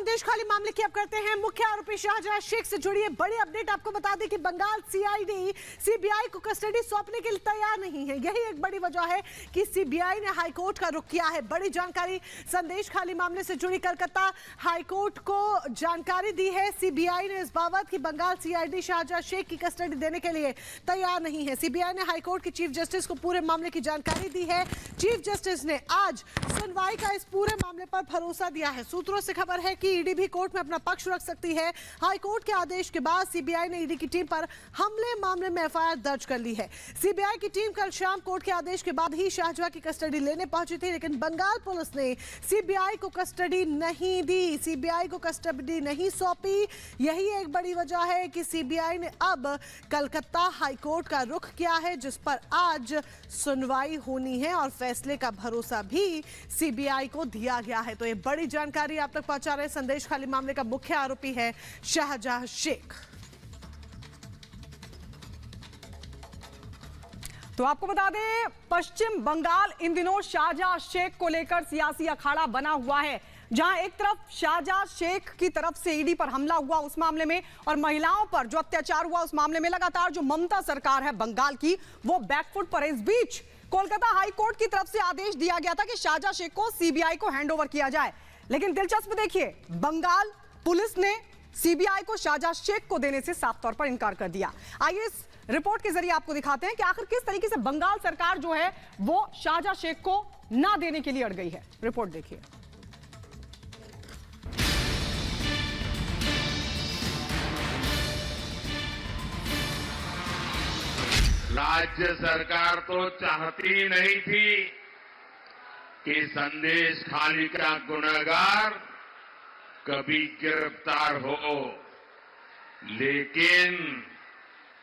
संदेश खाली मामले की अब करते हैं मुख्य आरोपी शाहजहां शेख से जुड़ी है बड़ी अपडेट। आपको बता दें कि बंगाल सीआईडी सीबीआई को कस्टडी सौंपने के लिए तैयार नहीं है। यही एक बड़ी वजह है कि सीबीआई ने हाईकोर्ट का रुख किया है। बड़ी जानकारी संदेश खाली मामले से जुड़ी कलकत्ता हाईकोर्ट को जानकारी दी है। सीबीआई ने इस बाबत कि बंगाल सीआईडी शाहजहां शेख की कस्टडी देने के लिए तैयार नहीं है। सीबीआई ने हाईकोर्ट के चीफ जस्टिस को पूरे मामले की जानकारी दी है। चीफ जस्टिस ने आज सुनवाई का इस पूरे मामले पर भरोसा दिया है। सूत्रों से खबर है कि ईडी भी कोर्ट में अपना पक्ष रख सकती है। हाईकोर्ट के आदेश के बाद सीबीआई ने ईडी की टीम पर हमले मामले में एफआईआर दर्ज कर ली है। सीबीआई की टीम कल शाम कोर्ट के आदेश के बाद ही शाहजहां की कस्टडी लेने पहुंची थी, लेकिन बंगाल पुलिस ने सीबीआई को कस्टडी नहीं दी, सीबीआई को कस्टडी नहीं सौंपी। यही एक बड़ी वजह है कि सीबीआई ने अब कलकत्ता हाईकोर्ट का रुख किया है, जिस पर आज सुनवाई होनी है और फैसले का भरोसा भी सीबीआई को दिया गया है। तो ये बड़ी जानकारी आप तक पहुंचा रहे संदेश खाली मामले का मुख्य आरोपी है शाहजहां शेख। तो आपको बता दें, पश्चिम बंगाल इन दिनों शाहजहां शेख को लेकर सियासी अखाड़ा बना हुआ है, जहां एक तरफ शाहजहां शेख की तरफ से ईडी पर हमला हुआ उस मामले में, और महिलाओं पर जो अत्याचार हुआ उस मामले में लगातार जो ममता सरकार है बंगाल की वो बैकफुट पर है। इस बीच कोलकाता हाईकोर्ट की तरफ से आदेश दिया गया था कि शाहजहां शेख को सीबीआई को हैंडओवर किया जाए, लेकिन दिलचस्प देखिए, बंगाल पुलिस ने सीबीआई को शाहजहां शेख को देने से साफ तौर पर इनकार कर दिया। आइए इस रिपोर्ट के जरिए आपको दिखाते हैं कि आखिर किस तरीके से बंगाल सरकार जो है वो शाहजहां शेख को ना देने के लिए अड़ गई है। रिपोर्ट देखिए। राज्य सरकार तो चाहती नहीं थी कि संदेश खाली का गुनहगार कभी गिरफ्तार हो, लेकिन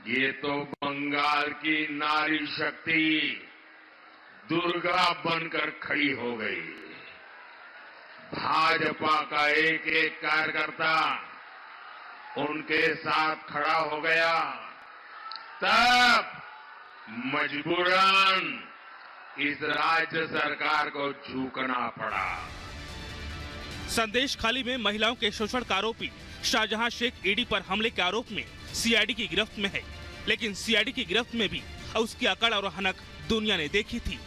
ये तो बंगाल की नारी शक्ति दुर्गा बनकर खड़ी हो गई। भाजपा का एक एक कार्यकर्ता उनके साथ खड़ा हो गया, तब मजबूरन इस राज्य सरकार को झुकना पड़ा। संदेश खाली में महिलाओं के शोषण का आरोपी शाहजहां शेख ईडी पर हमले के आरोप में सीआईडी की गिरफ्त में है, लेकिन सीआईडी की गिरफ्त में भी उसकी अकड़ और हनक दुनिया ने देखी थी।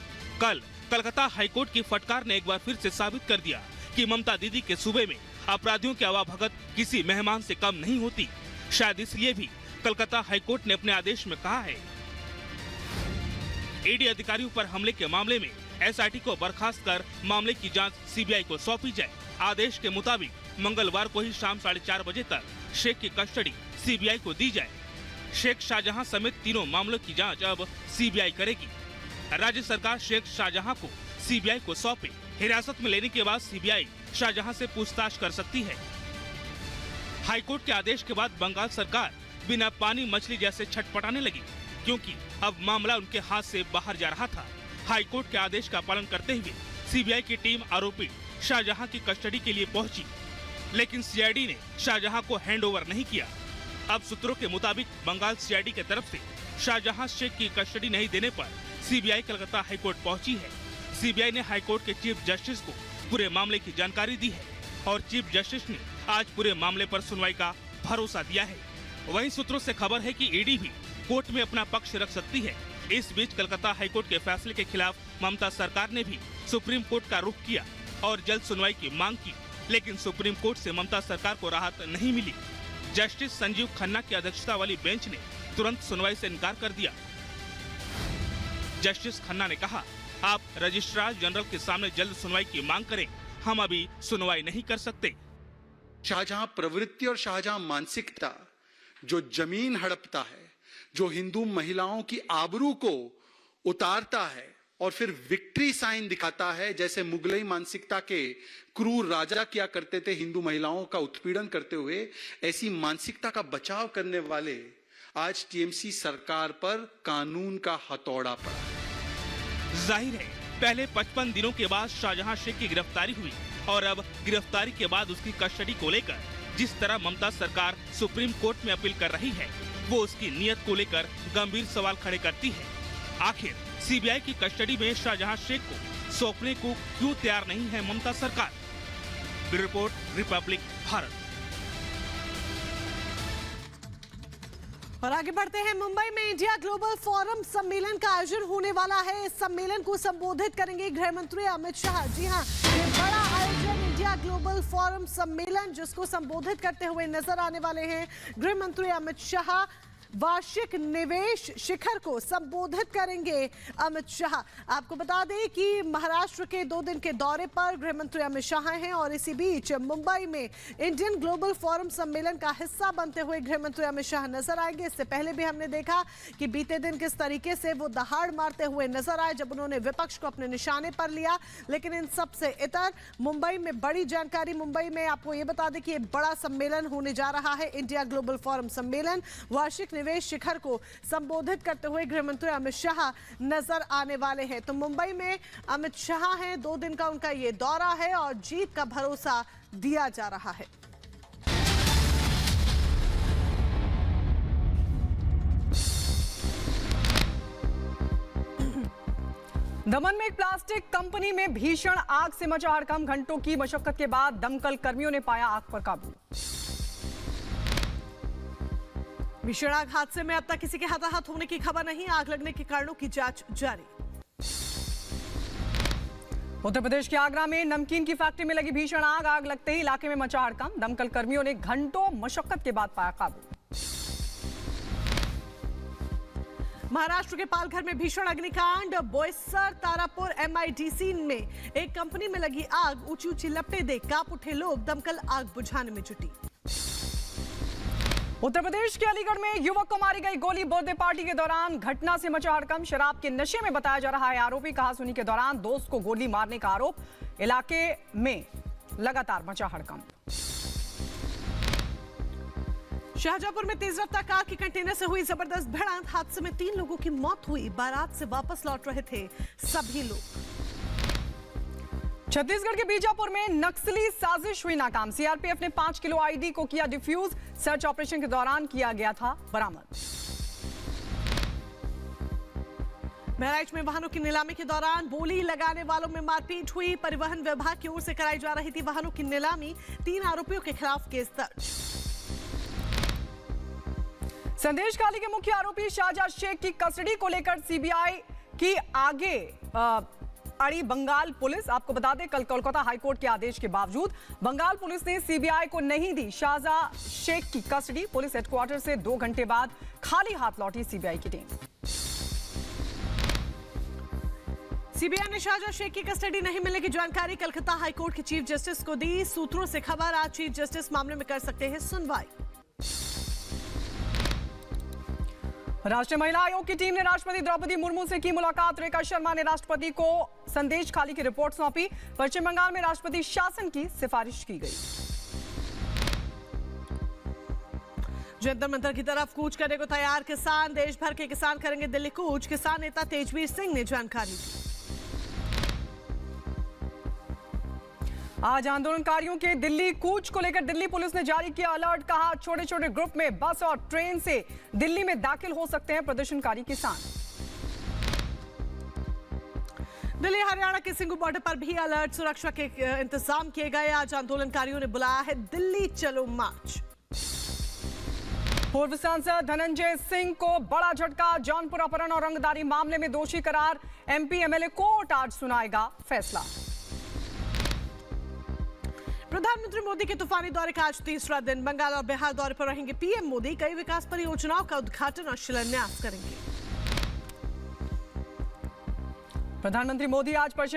कल कलकत्ता हाईकोर्ट की फटकार ने एक बार फिर से साबित कर दिया कि ममता दीदी के सूबे में अपराधियों की आवाभगत किसी मेहमान से कम नहीं होती। शायद इसलिए भी कलकत्ता हाईकोर्ट ने अपने आदेश में कहा है, ईडी अधिकारियों पर हमले के मामले में एसआईटी को बर्खास्त कर मामले की जांच सीबीआई को सौंपी जाए। आदेश के मुताबिक मंगलवार को ही शाम 4:30 बजे तक शेख की कस्टडी सीबीआई को दी जाए। शेख शाहजहां समेत तीनों मामलों की जांच अब सीबीआई करेगी। राज्य सरकार शेख शाहजहां को सीबीआई को सौंपे। हिरासत में लेने के बाद सीबीआई शाहजहां से पूछताछ कर सकती है। हाईकोर्ट के आदेश के बाद बंगाल सरकार बिना पानी मछली जैसे छटपटाने लगी, क्योंकि अब मामला उनके हाथ से बाहर जा रहा था। हाईकोर्ट के आदेश का पालन करते हुए सीबीआई की टीम आरोपी शाहजहां की कस्टडी के लिए पहुंची, लेकिन सीआईडी ने शाहजहां को हैंडओवर नहीं किया। अब सूत्रों के मुताबिक बंगाल सीआईडी की तरफ से शाहजहां शेख की कस्टडी नहीं देने पर सीबीआई कलकत्ता हाईकोर्ट पहुंची है। सीबीआई ने हाईकोर्ट के चीफ जस्टिस को पूरे मामले की जानकारी दी है और चीफ जस्टिस ने आज पूरे मामले पर सुनवाई का भरोसा दिया है। वहीं सूत्रों से खबर है कि ईडी भी कोर्ट में अपना पक्ष रख सकती है। इस बीच कलकत्ता हाईकोर्ट के फैसले के खिलाफ ममता सरकार ने भी सुप्रीम कोर्ट का रुख किया और जल्द सुनवाई की मांग की, लेकिन सुप्रीम कोर्ट से ममता सरकार को राहत नहीं मिली। जस्टिस संजीव खन्ना की अध्यक्षता वाली बेंच ने तुरंत सुनवाई से इनकार कर दिया। जस्टिस खन्ना ने कहा, आप रजिस्ट्रार जनरल के सामने जल्द सुनवाई की मांग करें, हम अभी सुनवाई नहीं कर सकते। शाहजहां प्रवृत्ति और शाहजहां मानसिकता जो जमीन हड़पता है, जो हिंदू महिलाओं की आबरू को उतारता है और फिर विक्ट्री साइन दिखाता है, जैसे मुगलई मानसिकता के क्रूर राजा किया करते थे हिंदू महिलाओं का उत्पीड़न करते हुए, ऐसी मानसिकता का बचाव करने वाले आज टीएमसी सरकार पर कानून का हथौड़ा पड़ा है। जाहिर है, पहले 55 दिनों के बाद शाहजहां शेख की गिरफ्तारी हुई और अब गिरफ्तारी के बाद उसकी कस्टडी को लेकर जिस तरह ममता सरकार सुप्रीम कोर्ट में अपील कर रही है, वो उसकी नीयत को लेकर गंभीर सवाल खड़े करती है। आखिर सीबीआई की कस्टडी में शाहजहां शेख को सौंपने को क्यों तैयार नहीं है ममता सरकार? Bureau report, Republic Bharat. और आगे बढ़ते हैं, मुंबई में इंडिया ग्लोबल फोरम सम्मेलन का आयोजन होने वाला है। इस सम्मेलन को संबोधित करेंगे गृह मंत्री अमित शाह। जी हां, ये बड़ा आयोजन इंडिया ग्लोबल फोरम सम्मेलन जिसको संबोधित करते हुए नजर आने वाले हैं गृह मंत्री अमित शाह। वार्षिक निवेश शिखर को संबोधित करेंगे अमित शाह। आपको बता दें कि महाराष्ट्र के 2 दिन के दौरे पर गृह मंत्री अमित शाह हैं और इसी बीच मुंबई में इंडियन ग्लोबल फोरम सम्मेलन का हिस्सा बनते हुए गृह मंत्री अमित शाह नजर आएंगे। इससे पहले भी हमने देखा कि बीते दिन किस तरीके से वो दहाड़ मारते हुए नजर आए जब उन्होंने विपक्ष को अपने निशाने पर लिया। लेकिन इन सबसे इतर मुंबई में बड़ी जानकारी, मुंबई में आपको ये बता दें कि ये बड़ा सम्मेलन होने जा रहा है, इंडिया ग्लोबल फोरम सम्मेलन। वार्षिक निवेश शिखर को संबोधित करते हुए गृह मंत्री अमित शाह नजर आने वाले हैं। तो मुंबई में अमित शाह हैं, 2 दिन का उनका ये दौरा है और जीत का भरोसा दिया जा रहा है। दमन में एक प्लास्टिक कंपनी में भीषण आग से मचा हड़कंप। घंटों की मशक्कत के बाद दमकल कर्मियों ने पाया आग पर काबू। भीषण आग हादसे में अब तक किसी के हताहत होने की खबर नहीं। आग लगने के कारणों की जांच जारी। उत्तर प्रदेश के आगरा में नमकीन की फैक्ट्री में लगी भीषण आग। आग लगते ही इलाके में मचा हड़कंप। दमकल कर्मियों ने घंटों मशक्कत के बाद पाया काबू। महाराष्ट्र के पालघर में भीषण अग्निकांड। बोईसर तारापुर MIDC में एक कंपनी में लगी आग। ऊंची ऊंची लपटें देख कांप उठे लोग। दमकल आग बुझाने में जुटी। उत्तर प्रदेश के अलीगढ़ में युवक को मारी गई गोली। बर्थडे पार्टी के दौरान घटना से मचा हड़कंप। शराब के नशे में बताया जा रहा है आरोपी। कहासुनी के दौरान दोस्त को गोली मारने का आरोप। इलाके में लगातार मचा हड़कंप। शाहजहांपुर में तेज रफ्तार कार की कंटेनर से हुई जबरदस्त भिड़ंत। हादसे में 3 लोगों की मौत हुई। बारात से वापस लौट रहे थे सभी लोग। छत्तीसगढ़ के बीजापुर में नक्सली साजिश हुई नाकाम। सीआरपीएफ ने 5 किलो आईडी को किया डिफ्यूज। सर्च ऑपरेशन के दौरान किया गया था बरामद। बहराइच में वाहनों की नीलामी के दौरान बोली लगाने वालों में मारपीट हुई। परिवहन विभाग की ओर से कराई जा रही थी वाहनों की नीलामी। 3 आरोपियों के खिलाफ केस दर्ज। संदेश खाली के मुख्य आरोपी शाहजहां शेख की कस्टडी को लेकर सीबीआई की आगे अड़ी बंगाल पुलिस। आपको बता दें, कल कोलकाता हाईकोर्ट के आदेश के बावजूद बंगाल पुलिस ने सीबीआई को नहीं दी शाहजहां शेख की कस्टडी। पुलिस हेडक्वार्टर से 2 घंटे बाद खाली हाथ लौटी सीबीआई की टीम। सीबीआई ने शाहजहां शेख की कस्टडी नहीं मिलने की जानकारी कलकत्ता हाईकोर्ट के चीफ जस्टिस को दी। सूत्रों से खबर, आज चीफ जस्टिस मामले में कर सकते हैं सुनवाई। राष्ट्रीय महिला आयोग की टीम ने राष्ट्रपति द्रौपदी मुर्मू से की मुलाकात। रेखा शर्मा ने राष्ट्रपति को संदेश खाली की रिपोर्ट सौंपी। पश्चिम बंगाल में राष्ट्रपति शासन की सिफारिश की गई। जंतर मंतर की तरफ कूच करने को तैयार किसान। देश भर के किसान करेंगे दिल्ली कूच। किसान नेता तेजवीर सिंह ने जानकारी दी। आज आंदोलनकारियों के दिल्ली कूच को लेकर दिल्ली पुलिस ने जारी किया अलर्ट। कहा, छोटे छोटे ग्रुप में बस और ट्रेन से दिल्ली में दाखिल हो सकते हैं प्रदर्शनकारी किसान। दिल्ली हरियाणा के सिंघू बॉर्डर पर भी अलर्ट। सुरक्षा के इंतजाम किए गए। आज आंदोलनकारियों ने बुलाया है दिल्ली चलो मार्च। पूर्व सांसद धनंजय सिंह को बड़ा झटका। जौनपुर अपहरण और रंगदारी मामले में दोषी करार। MP MLA कोर्ट आज सुनाएगा फैसला। प्रधानमंत्री मोदी के तूफानी दौरे का आज 3रा दिन। बंगाल और बिहार दौरे पर रहेंगे PM मोदी। कई विकास परियोजनाओं का उद्घाटन और शिलान्यास करेंगे। प्रधानमंत्री मोदी आज पश्चिम